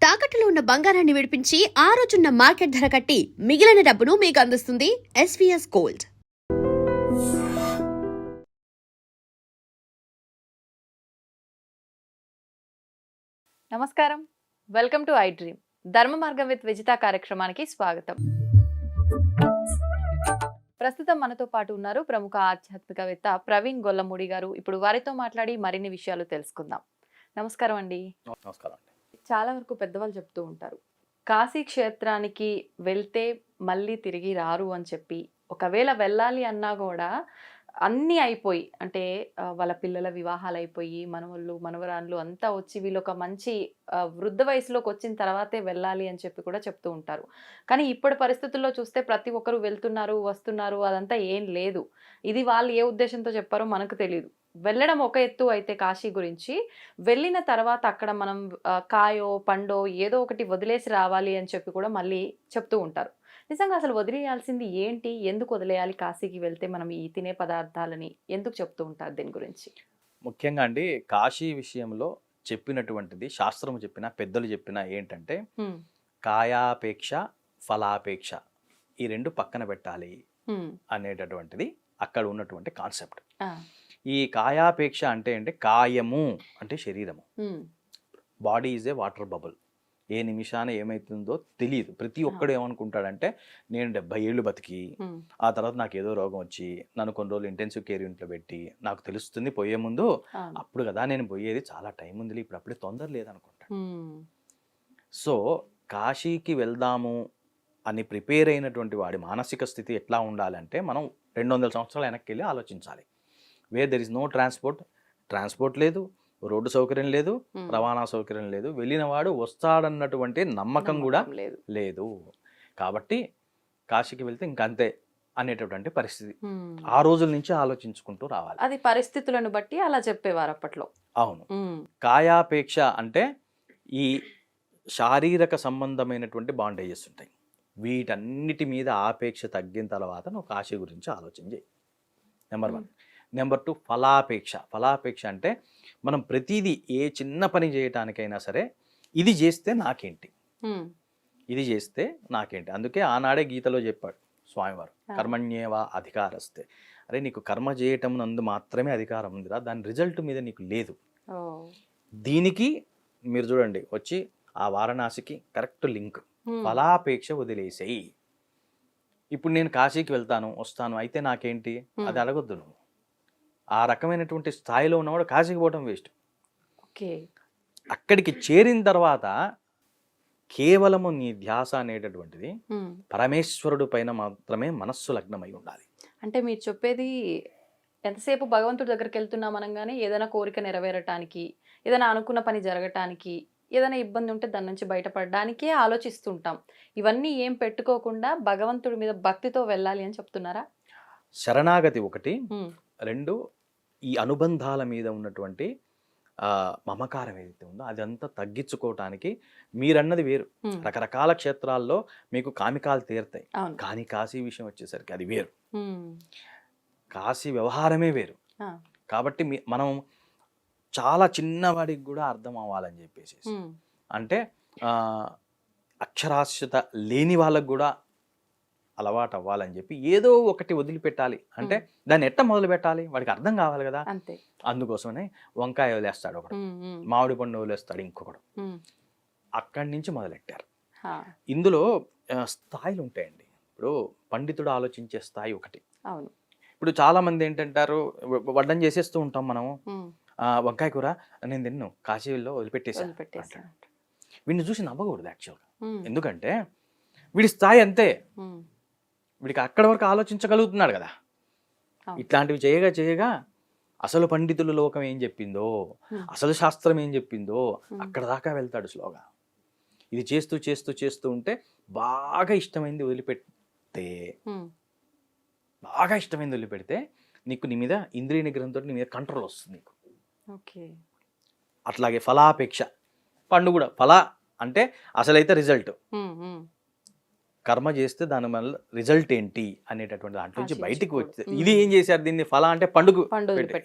తాకట్టులో ఉన్న బంగారాన్ని విడిపించి ఆ రోజున్న మార్కెట్ ధర కట్టి మిగిలిన డబ్బును మీకు అందిస్తుంది ఎస్వీఎస్ గోల్డ్. నమస్కారం, వెల్కమ్ టు ఐ డ్రీమ్. ధర్మ మార్గం విత్ విజిత కార్యక్రమానికి స్వాగతం. ప్రస్తుతం మనతో పాటు ఉన్నారు ప్రముఖ ఆధ్యాత్మికవేత్త ప్రవీణ్ గొల్లమూడి గారు. ఇప్పుడు వారితో మాట్లాడి మరిన్ని విషయాలు తెలుసుకుందాం. నమస్కారం అండి. నమస్కారం అండి. చాలా వరకు పెద్దవాళ్ళు చెప్తూ ఉంటారు, కాశీ క్షేత్రానికి వెళ్తే మళ్ళీ తిరిగి రారు అని చెప్పి. ఒకవేళ వెళ్ళాలి అన్నా కూడా అన్నీ అయిపోయి, అంటే వాళ్ళ పిల్లల వివాహాలు అయిపోయి, మనవళ్ళు మనవరాళ్ళు అంతా వచ్చి వీళ్ళు ఒక మంచి వృద్ధ వయసులోకి వచ్చిన తర్వాతే వెళ్ళాలి అని చెప్పి కూడా చెప్తూ ఉంటారు. కానీ ఇప్పటి పరిస్థితుల్లో చూస్తే ప్రతి ఒక్కరు వెళ్తున్నారు, వస్తున్నారు, అదంతా ఏం లేదు. ఇది వాళ్ళు ఏ ఉద్దేశంతో చెప్పారో మనకు తెలియదు. వెళ్ళడం ఒక ఎత్తు అయితే కాశీ గురించి, వెళ్ళిన తర్వాత అక్కడ మనం కాయో పండో ఏదో ఒకటి వదిలేసి రావాలి అని చెప్పి కూడా మళ్ళీ చెప్తూ ఉంటారు. నిజంగా అసలు వదిలేయాల్సింది ఏంటి? ఎందుకు వదిలేయాలి? కాశీకి వెళ్తే మనం ఈ తినే పదార్థాలని ఎందుకు చెప్తూ ఉంటారు దీని గురించి? ముఖ్యంగా అండి, కాశీ విషయంలో చెప్పినటువంటిది శాస్త్రం చెప్పిన పెద్దలు చెప్పిన ఏంటంటే, కాయాపేక్ష ఫలాపేక్ష ఈ రెండు పక్కన పెట్టాలి అనేటటువంటిది అక్కడ ఉన్నటువంటి కాన్సెప్ట్. ఈ కాయాపేక్ష అంటే కాయము అంటే శరీరము. Body is a water bubble. ఏ నిమిషాన ఏమైతుందో తెలియదు. ప్రతి ఒక్కడు ఏమనుకుంటాడంటే, నేను 70 ఏళ్ళు బతికి ఆ తర్వాత నాకు ఏదో రోగం వచ్చి నన్ను కొన్ని రోజులు ఇంటెన్సివ్ కేర్ యూనిట్లో పెట్టి నాకు తెలుస్తుంది పోయే ముందు, అప్పుడు కదా నేను పోయేది, చాలా టైం ఉంది, ఇప్పుడు అప్పుడే తొందర లేదనుకుంటాడు. సో కాశీకి వెళ్దాము అని ప్రిపేర్ అయినటువంటి వాడి మానసిక స్థితి ఎట్లా ఉండాలంటే, మనం 200 సంవత్సరాలు వెనక్కి వెళ్ళి ఆలోచించాలి. Where there is no transport లేదు, రోడ్డు సౌకర్యం లేదు, రవాణా సౌకర్యం లేదు, వెళ్ళిన వాడు వస్తాడన్నటువంటి నమ్మకం కూడా లేదు. కాబట్టి కాశీకి వెళ్తే ఇంకంతే అనేటటువంటి పరిస్థితి ఆ రోజుల నుంచి ఆలోచించుకుంటూ రావాలి. అది పరిస్థితులను బట్టి అలా చెప్పేవారు అప్పట్లో. అవును. కాయాపేక్ష అంటే ఈ శారీరక సంబంధమైనటువంటి బాండేజెస్ ఉంటాయి. వీటన్నిటి మీద ఆపేక్ష తగ్గిన తర్వాత నువ్వు కాశీ గురించి ఆలోచన చేయి. నెంబర్ 1. నెంబర్ 2, ఫలాపేక్ష అంటే మనం ప్రతిదీ ఏ చిన్న పని చేయటానికైనా సరే, ఇది చేస్తే నాకేంటి, ఇది చేస్తే నాకేంటి. అందుకే ఆనాడే గీతలో చెప్పాడు స్వామివారు, కర్మణ్యేవా అధికారస్తే. అరే నీకు కర్మ చేయటం నందు మాత్రమే అధికారం ఉందిరా, దాని రిజల్ట్ మీద నీకు లేదు. దీనికి మీరు చూడండి, వచ్చి ఆ వారణాసికి కరెక్ట్ లింక్. ఫలాపేక్ష వదిలేసేయి. ఇప్పుడు నేను కాశీకి వెళ్తాను వస్తాను అయితే నాకేంటి, అది అడగొద్దు నువ్వు. ఆ రకమైనటువంటి స్థాయిలో ఉన్నవాడు కాశీకి పోవడం వేస్ట్. అక్కడికి చేరిన తర్వాత కేవలము నీ ధ్యాస అనేటటువంటిది పరమేశ్వరుడు పైన మాత్రమే మనస్సు లగ్నమై ఉండాలి. అంటే మీరు చెప్పేది, ఎంతసేపు భగవంతుడి దగ్గరికి వెళ్తున్నాం అనగానే ఏదైనా కోరిక నెరవేరటానికి, ఏదైనా అనుకున్న పని జరగటానికి, ఏదైనా ఇబ్బంది ఉంటే దాని నుంచి బయటపడడానికే ఆలోచిస్తుంటాం. ఇవన్నీ ఏం పెట్టుకోకుండా భగవంతుడి మీద భక్తితో వెళ్ళాలి అని చెప్తున్నారా? శరణాగతి ఒకటి. 2, ఈ అనుబంధాల మీద ఉన్నటువంటి మమకారం ఏదైతే ఉందో అదంతా తగ్గించుకోవటానికి మీరన్నది వేరు. రకరకాల క్షేత్రాల్లో మీకు కామికాలు తీరుతాయి, కానీ కాశీ విషయం వచ్చేసరికి అది వేరు. కాశీ వ్యవహారమే వేరు. కాబట్టి మనం చాలా చిన్నవాడికి కూడా అర్థం అవ్వాలని చెప్పేసి, అంటే అక్షరాస్యత లేని వాళ్ళకు కూడా అలవాటు అవ్వాలని చెప్పి ఏదో ఒకటి వదిలిపెట్టాలి. అంటే దాన్ని ఎట్ట మొదలు పెట్టాలి, వాడికి అర్థం కావాలి కదా. అందుకోసమనే వంకాయ వదిలేస్తాడు ఒకడు, మామిడి పండు వదిలేస్తాడు ఇంకొకడు. అక్కడి నుంచి మొదలెట్టారు. ఇందులో స్థాయిలు ఉంటాయండి. ఇప్పుడు పండితుడు ఆలోచించే స్థాయి ఒకటి. ఇప్పుడు చాలా మంది ఏంటంటారు, వడ్డం చేసేస్తూ ఉంటాం మనము, వంకాయ కూర నేను తిన్ను, కాశీలో వదిలిపెట్టేసాను. వీడిని చూసి నవ్వకూడదు యాక్చువల్గా. ఎందుకంటే వీడి స్థాయి అంతే, వీడికి అక్కడి వరకు ఆలోచించగలుగుతున్నాడు కదా. ఇట్లాంటివి చేయగా అసలు పండితుల లోకం ఏం చెప్పిందో, అసలు శాస్త్రం ఏం చెప్పిందో అక్కడ దాకా వెళ్తాడు స్లోగా. ఇది చేస్తూ చేస్తూ చేస్తూ ఉంటే బాగా ఇష్టమైంది వదిలిపెడితే నీకు నీ మీద ఇంద్రియ నిగ్రహంతో నీ మీద కంట్రోల్ వస్తుంది నీకు. అట్లాగే ఫలాపేక్ష, పండు కూడా ఫల అంటే అసలైతే రిజల్ట్. కర్మ చేస్తే దాని వల్ల రిజల్ట్ ఏంటి అనేటటువంటి దాంట్లో నుంచి బయటికి వచ్చి, ఇది ఏం చేశారు, దీన్ని ఫల అంటే పండుగ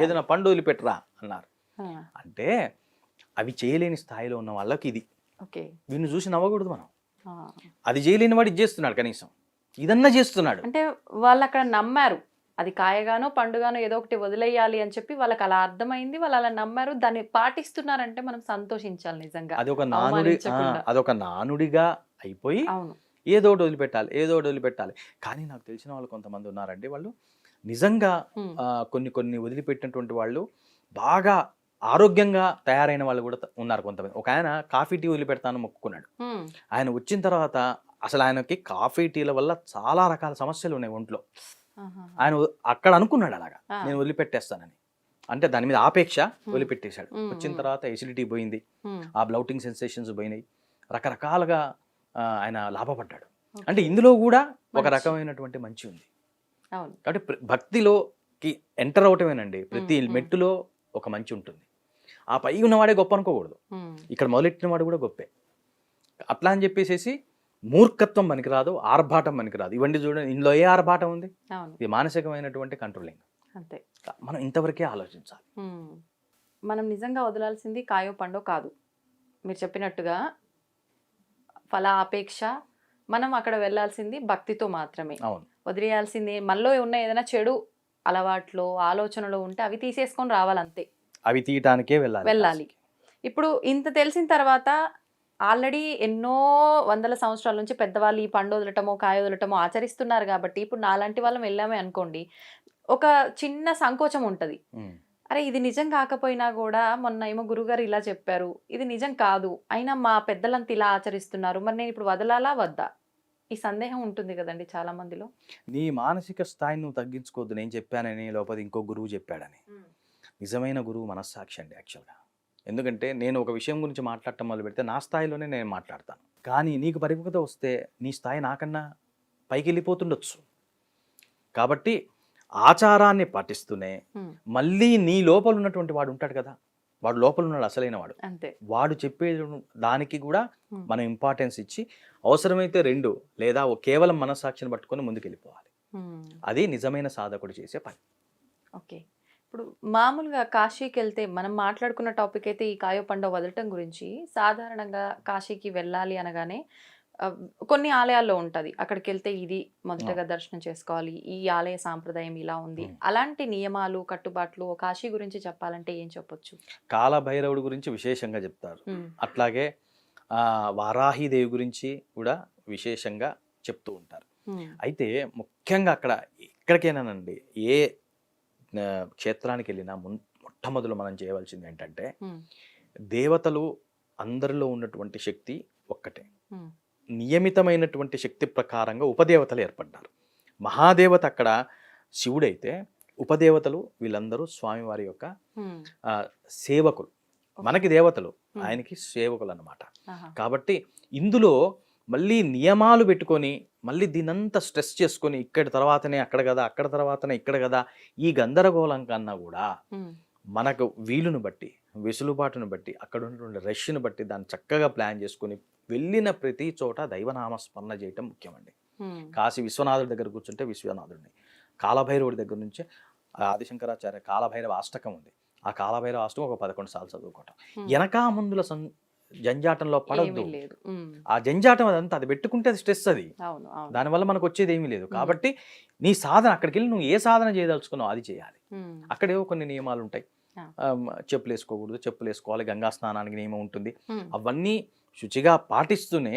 ఏదైనా పండు వదిలిపెట్టరా అన్నారు. అంటే అవి చేయలేని స్థాయిలో ఉన్న వాళ్ళకి ఇది ఓకే. వీడిని చూసి నవ్వకూడదు మనం. ఆ. అది చేయలేని వాడు ఇది చేస్తున్నాడు, కనీసం ఇదన్నా చేస్తున్నాడు. అంటే వాళ్ళు అక్కడ నమ్మారు, అది కాయగానో పండుగానో ఏదో ఒకటి వదిలేయాలి అని చెప్పి వాళ్ళకి అలా అర్థమైంది, వాళ్ళు అలా నమ్మారు, దాన్ని పాటిస్తున్నారంటే మనం సంతోషించాలి నిజంగా. అదొక నానుడిగా అయిపోయి అవును. ఏదో ఒకటి వదిలిపెట్టాలి. కానీ నాకు తెలిసిన వాళ్ళు కొంతమంది ఉన్నారండి, వాళ్ళు నిజంగా కొన్ని వదిలిపెట్టినటువంటి వాళ్ళు బాగా ఆరోగ్యంగా తయారైన వాళ్ళు కూడా ఉన్నారు కొంతమంది. ఒక ఆయన కాఫీ టీ వదిలిపెడతాను మొక్కుకున్నాడు. ఆయన వచ్చిన తర్వాత అసలు ఆయనకి కాఫీ టీల వల్ల చాలా రకాల సమస్యలు ఉన్నాయి ఒంట్లో. ఆయన అక్కడ అనుకున్నాడు అలాగా, నేను వదిలిపెట్టేస్తానని. అంటే దాని మీద ఆపేక్ష వదిలిపెట్టేశాడు. వచ్చిన తర్వాత ఎసిడిటీ పోయింది, ఆ బ్లౌటింగ్ సెన్సేషన్స్ పోయినాయి, రకరకాలుగా ఆయన లాభపడ్డాడు. అంటే ఇందులో కూడా ఒక రకమైనటువంటి మంచి ఉంది. కాబట్టి భక్తిలోకి ఎంటర్ అవటమేనండి, ప్రతి మెట్టులో ఒక మంచి ఉంటుంది. ఆ పై ఉన్నవాడే గొప్ప అనుకోకూడదు, ఇక్కడ మొదలెట్టిన వాడు కూడా గొప్పే. అట్లా అని చెప్పేసి మూర్ఖత్వం పనికిరాదు, ఆర్భాటం పనికిరాదు. ఇవన్నీ చూడండి, ఇందులో ఏ ఆర్భాటం ఉంది? ఇది మానసికమైనటువంటి కంట్రోలింగ్. అంతే, మనం ఇంతవరకే ఆలోచించాలి. మనం నిజంగా వదలాల్సింది కాయో పండో కాదు, మీరు చెప్పినట్టుగా ఫల ఆపేక్ష. మనం అక్కడ వెళ్ళాల్సింది భక్తితో మాత్రమే. అవును. వదిలేయాల్సింది మనలో ఉన్న ఏదైనా చెడు అలవాట్లు ఆలోచనలు ఉంటే అవి తీసేసుకొని రావాలంతే, అవి తీయటానికే వెళ్ళాలి. ఇప్పుడు ఇంత తెలిసిన తర్వాత ఆల్రెడీ ఎన్నో వందల సంవత్సరాల నుంచి పెద్దవాళ్ళు ఈ పండు వదలటమో కాయ వదలటమో ఆచరిస్తున్నారు కాబట్టి ఇప్పుడు నాలాంటి వాళ్ళం వెళ్ళామే అనుకోండి, ఒక చిన్న సంకోచం ఉంటుంది. అరే ఇది నిజం కాకపోయినా కూడా మొన్న ఏమో గురుగారు ఇలా చెప్పారు, ఇది నిజం కాదు, అయినా మా పెద్దలంతా ఇలా ఆచరిస్తున్నారు, మరి నేను ఇప్పుడు వదలాలా వద్దా, ఈ సందేహం ఉంటుంది కదండి చాలా మందిలో. నీ మానసిక స్థాయిని నువ్వు తగ్గించుకోవద్దు, నేను చెప్పానని లేకపోతే ఇంకో గురువు చెప్పాడని. నిజమైన గురువు మనస్సాక్షి అండి యాక్చువల్గా. ఎందుకంటే నేను ఒక విషయం గురించి మాట్లాడటం మొదలు పెడితే నా స్థాయిలోనే నేను మాట్లాడతాను, కానీ నీకు పరిపక్వత వస్తే నీ స్థాయి నాకన్నా పైకి వెళ్ళిపోతుండొచ్చు. కాబట్టి ఆచారాన్ని పాటిస్తూనే మళ్ళీ నీ లోపల ఉన్నటువంటి వాడు ఉంటాడు కదా, వాడు లోపల ఉన్నాడు అసలైన వాడు, వాడు చెప్పే దానికి కూడా మనం ఇంపార్టెన్స్ ఇచ్చి అవసరమైతే 2 లేదా కేవలం మనస్సాక్షిని పట్టుకొని ముందుకెళ్ళిపోవాలి. అది నిజమైన సాధకుడు చేసే పని. ఓకే. ఇప్పుడు మామూలుగా కాశీకి వెళ్తే మనం మాట్లాడుకున్న టాపిక్ అయితే ఈ కాయో పండో వదలటం గురించి. సాధారణంగా కాశీకి వెళ్ళాలి అనగానే కొన్ని ఆలయాల్లో ఉంటుంది, అక్కడికి వెళ్తే ఇది మొదటగా దర్శనం చేసుకోవాలి, ఈ ఆలయ సాంప్రదాయం ఇలా ఉంది, అలాంటి నియమాలు కట్టుబాట్లు కాశీ గురించి చెప్పాలంటే ఏం చెప్పొచ్చు? కాలభైరవుడి గురించి విశేషంగా చెప్తారు, అట్లాగే వారాహిదేవి గురించి కూడా విశేషంగా చెప్తూ ఉంటారు. అయితే ముఖ్యంగా అక్కడ ఎక్కడికైనానండి, ఏ క్షేత్రానికి వెళ్ళినా మొట్టమొదలు మనం చేయవలసింది ఏంటంటే, దేవతలు అందరిలో ఉన్నటువంటి శక్తి ఒక్కటే, నియమితమైనటువంటి శక్తి ప్రకారంగా ఉపదేవతలు ఏర్పడ్డారు. మహాదేవత అక్కడ శివుడైతే ఉపదేవతలు వీళ్ళందరూ స్వామివారి యొక్క సేవకులు. మనకి దేవతలు, ఆయనకి సేవకులు అన్నమాట. కాబట్టి ఇందులో మళ్ళీ నియమాలు పెట్టుకొని మళ్ళీ దీనంతా స్ట్రెస్ చేసుకొని ఇక్కడ తర్వాతనే అక్కడ కదా, అక్కడ తర్వాతనే ఇక్కడ కదా, ఈ గందరగోళం కన్నా కూడా మనకు వీలును బట్టి, వెసులుబాటును బట్టి, అక్కడ ఉన్నటువంటి రష్ను బట్టి దాన్ని చక్కగా ప్లాన్ చేసుకొని వెళ్ళిన ప్రతి చోట దైవనామస్మరణ చేయటం ముఖ్యమండి. కాశీ విశ్వనాథుడి దగ్గర కూర్చుంటే విశ్వనాథుడిని, కాలభైరవుడి దగ్గర నుంచి ఆదిశంకరాచార్య కాలభైరవ అష్టకం ఉంది, ఆ కాలభైరవ అష్టకం ఒక 11 సార్లు చదువుకోవటం. వెనకా ముందుల జంజాటంలో పడద్దు, ఆ జంజాటం అదంతా అది పెట్టుకుంటే అది స్ట్రెస్, అది దానివల్ల మనకు వచ్చేది ఏమీ లేదు. కాబట్టి నీ సాధన అక్కడికి వెళ్ళి నువ్వు ఏ సాధన చేయదలుచుకున్నావు అది చేయాలి. అక్కడేవో కొన్ని నియమాలు ఉంటాయి, చెప్పులు వేసుకోకూడదు, చెప్పులు వేసుకోవాలి, గంగా స్నానానికి నియమం ఉంటుంది, అవన్నీ శుచిగా పాటిస్తూనే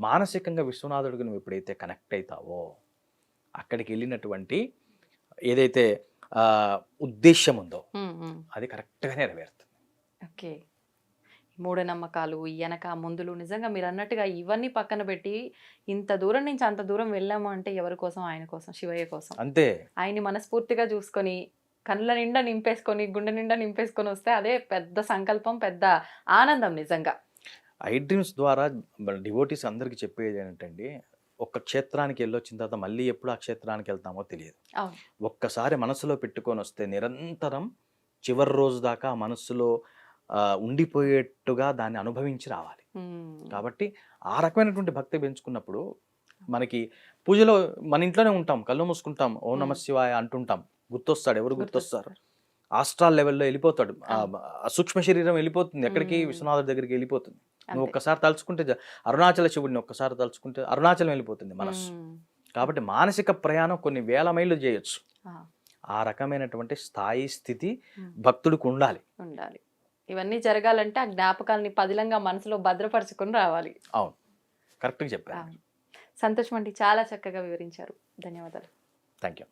మానసికంగా విశ్వనాథుడికి నువ్వు ఎప్పుడైతే కనెక్ట్ అవుతావో అక్కడికి వెళ్ళినటువంటి ఏదైతే ఉద్దేశం ఉందో అది కరెక్ట్గా నెరవేరుతుంది. ఓకే. మూఢనమ్మకాలు, వెనక ముందులు, నిజంగా మీరు అన్నట్టుగా ఇవన్నీ పక్కన పెట్టి ఇంత దూరం నుంచి అంత దూరం వెళ్ళాము అంటే ఎవరి కోసం? ఆయన కోసం, శివయ్య కోసం. అంతే. ఆయన్ని మనస్ఫూర్తిగా చూసుకొని కళ్ళ నిండా నింపేసుకొని గుండె నిండా నింపేసుకొని వస్తే అదే పెద్ద సంకల్పం, పెద్ద ఆనందం నిజంగా. ఐ డ్రీమ్స్ ద్వారా డివోటీస్ అందరికి చెప్పేది ఏంటంటే, ఒక్క క్షేత్రానికి వెళ్ళొచ్చిన తర్వాత మళ్ళీ ఎప్పుడు ఆ క్షేత్రానికి వెళ్తామో తెలియదు. ఒక్కసారి మనసులో పెట్టుకొని వస్తే నిరంతరం చివరి రోజు దాకా మనసులో ఉండిపోయేట్టుగా దాన్ని అనుభవించి రావాలి. కాబట్టి ఆ రకమైనటువంటి భక్తి పెంచుకున్నప్పుడు మనకి పూజలో మన ఇంట్లోనే ఉంటాం, కళ్ళు మూసుకుంటాం, ఓం నమ శివాయ అంటుంటాం, గుర్తొస్తాడు. ఎవరు గుర్తొస్తారు? ఆస్ట్రాల్ లెవెల్లో వెళ్ళిపోతాడు, సూక్ష్మ శరీరం వెళ్ళిపోతుంది, ఎక్కడికి? విశ్వనాథుడి దగ్గరికి వెళ్ళిపోతుంది. నువ్వు ఒక్కసారి తలుచుకుంటే అరుణాచల శివుడిని ఒక్కసారి తలుచుకుంటే అరుణాచలం వెళ్ళిపోతుంది మనసు. కాబట్టి మానసిక ప్రయాణం కొన్ని వేల మైళ్ళు చేయొచ్చు. ఆ రకమైనటువంటి స్థాయి స్థితి భక్తుడికి ఉండాలి. ఇవన్నీ జరగాలంటే ఆ జ్ఞాపకాలని పదిలంగా మనసులో భద్రపరచుకొని రావాలి. అవును, కరెక్ట్గా చెప్పారు. సంతోషం అండి, చాలా చక్కగా వివరించారు. ధన్యవాదాలు. Thank you.